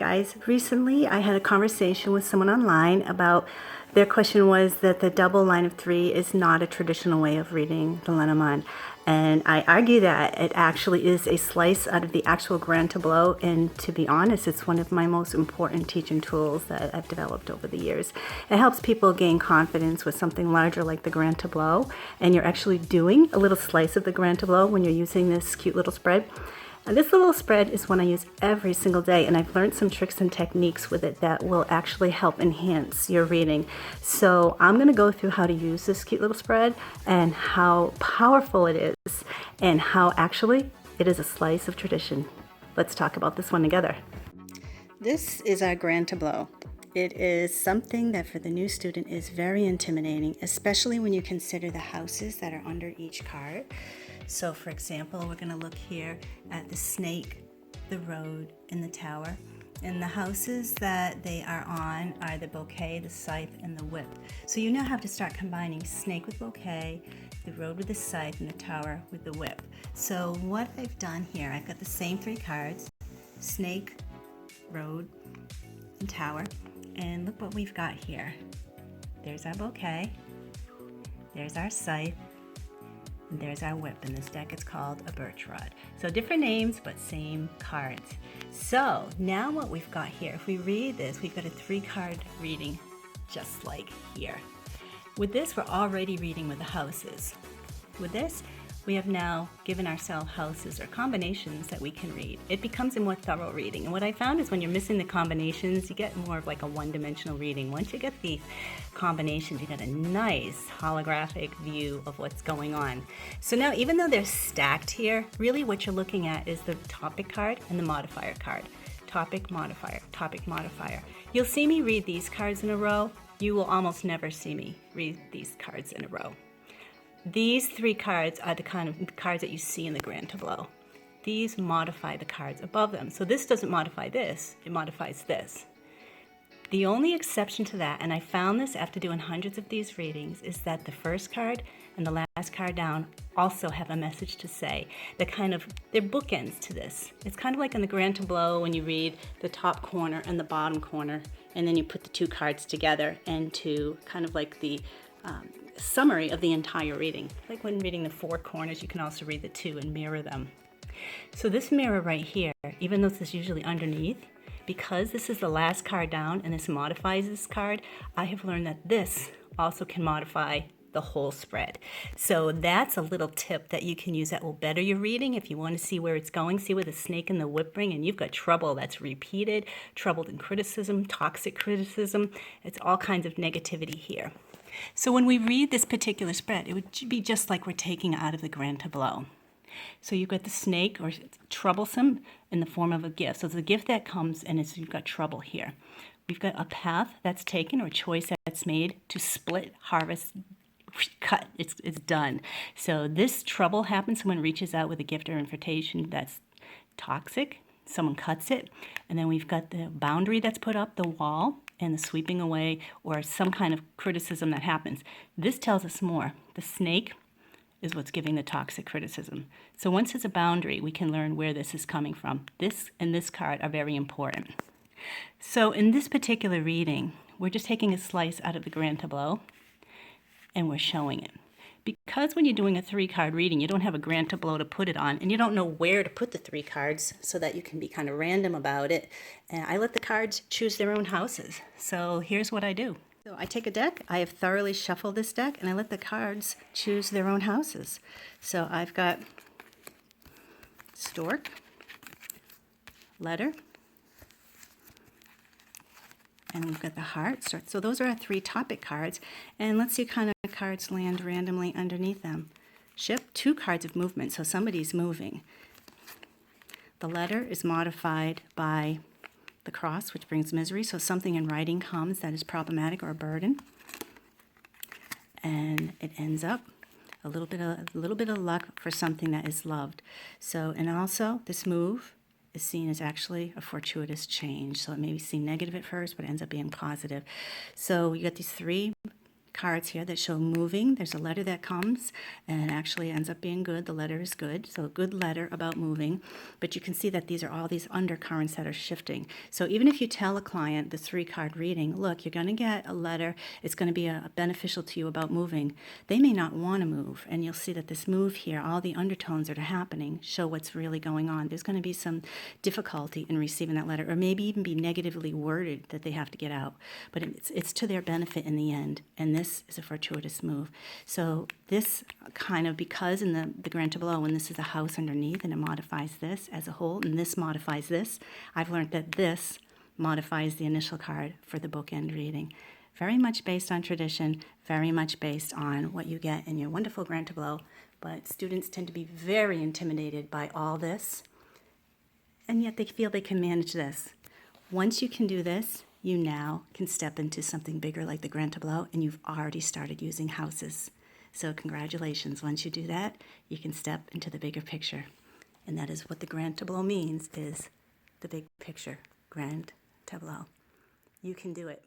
guys, recently I had a conversation with someone online about their question was that the double line of three is not a traditional way of reading the Lenormand. And I argue that it actually is a slice out of the actual Grand Tableau, and to be honest, it's one of my most important teaching tools that I've developed over the years. It helps people gain confidence with something larger like the Grand Tableau, and you're actually doing a little slice of the Grand Tableau when you're using this cute little spread. And this little spread is one I use every single day, and I've learned some tricks and techniques with it that will actually help enhance your reading. So I'm going to go through how to use this cute little spread and how powerful it is and how actually it is a slice of tradition. Let's talk about this one together. This is our Grand Tableau. It is something that for the new student is very intimidating, especially when you consider the houses that are under each card. So for example, we're going to look here at the snake, the road, and the tower. And the houses that they are on are the bouquet, the scythe, and the whip. So you now have to start combining snake with bouquet, the road with the scythe, and the tower with the whip. So what I've done here, I've got the same three cards, snake, road, and tower. And look what we've got here. There's our bouquet, there's our scythe, and there's our whip. In this deck it's called a birch rod. So different names, but same cards. So now what we've got here, if we read this, we've got a 3-card reading just like here. With this, we're already reading with the houses. With this, we have now given ourselves houses or combinations that we can read. It becomes a more thorough reading. And what I found is when you're missing the combinations, you get more of like a one-dimensional reading. Once you get the combinations, you get a nice holographic view of what's going on. So now, even though they're stacked here, really what you're looking at is the topic card and the modifier card. Topic, modifier, topic, modifier. You'll see me read these cards in a row. You will almost never see me read these cards in a row. These 3 cards are the kind of cards that you see in the Grand Tableau. These modify the cards above them. So this doesn't modify this, it modifies this. The only exception to that, and I found this after doing hundreds of these readings, is that the first card and the last card down also have a message to say. They're bookends to this. It's kind of like in the Grand Tableau when you read the top corner and the bottom corner, and then you put the 2 cards together into kind of like the summary of the entire reading. Like when reading the 4 corners, you can also read the 2 and mirror them. So this mirror right here, even though this is usually underneath, because this is the last card down and this modifies this card, I have learned that this also can modify the whole spread. So that's a little tip that you can use that will better your reading if you want to see where it's going. See where the snake and the whip bring, and you've got trouble that's repeated, trouble in criticism, toxic criticism. It's all kinds of negativity here. So when we read this particular spread, it would be just like we're taking out of the Grand Tableau. So you've got the snake, or troublesome, in the form of a gift. So it's a gift that comes, and you've got trouble here. We've got a path that's taken, or a choice that's made to split, harvest, cut. It's done. So this trouble happens. Someone reaches out with a gift or invitation that's toxic. Someone cuts it. And then we've got the boundary that's put up, the wall, and the sweeping away, or some kind of criticism that happens. This tells us more. The snake is what's giving the toxic criticism. So once it's a boundary, we can learn where this is coming from. This and this card are very important. So in this particular reading, we're just taking a slice out of the Grand Tableau, and we're showing it. Because when you're doing a 3-card reading, you don't have a Grand Tableau to put it on, and you don't know where to put the 3 cards so that you can be kind of random about it. And I let the cards choose their own houses. So here's what I do. So I take a deck, I have thoroughly shuffled this deck, and I let the cards choose their own houses. So I've got stork, letter, and we've got the heart. So those are our 3 topic cards. And let's see what kind of cards land randomly underneath them. Ship, 2 cards of movement, so somebody's moving. The letter is modified by the cross, which brings misery. So something in writing comes that is problematic or a burden. And it ends up a little bit of luck for something that is loved. So, and also this move is seen as actually a fortuitous change. So it may seem negative at first, but it ends up being positive. So you got these 3 cards here that show moving. There's a letter that comes and actually ends up being good. The letter is good, so a good letter about moving. But you can see that these are all these undercurrents that are shifting. So even if you tell a client the 3-card reading, look, you're going to get a letter, it's going to be beneficial to you about moving, they may not want to move. And you'll see that this move here, all the undertones that are happening show what's really going on. There's going to be some difficulty in receiving that letter, or maybe even be negatively worded that they have to get out. But it's to their benefit in the end. And this is a fortuitous move. So this kind of, because in the Grand Tableau, when this is a house underneath and it modifies this as a whole, and this modifies this, I've learned that this modifies the initial card for the bookend reading. Very much based on tradition, very much based on what you get in your wonderful Grand Tableau. But students tend to be very intimidated by all this, and yet they feel they can manage this. Once you can do this, you now can step into something bigger like the Grand Tableau, and you've already started using houses. So congratulations. Once you do that, you can step into the bigger picture. And that is what the Grand Tableau means, is the big picture, Grand Tableau. You can do it.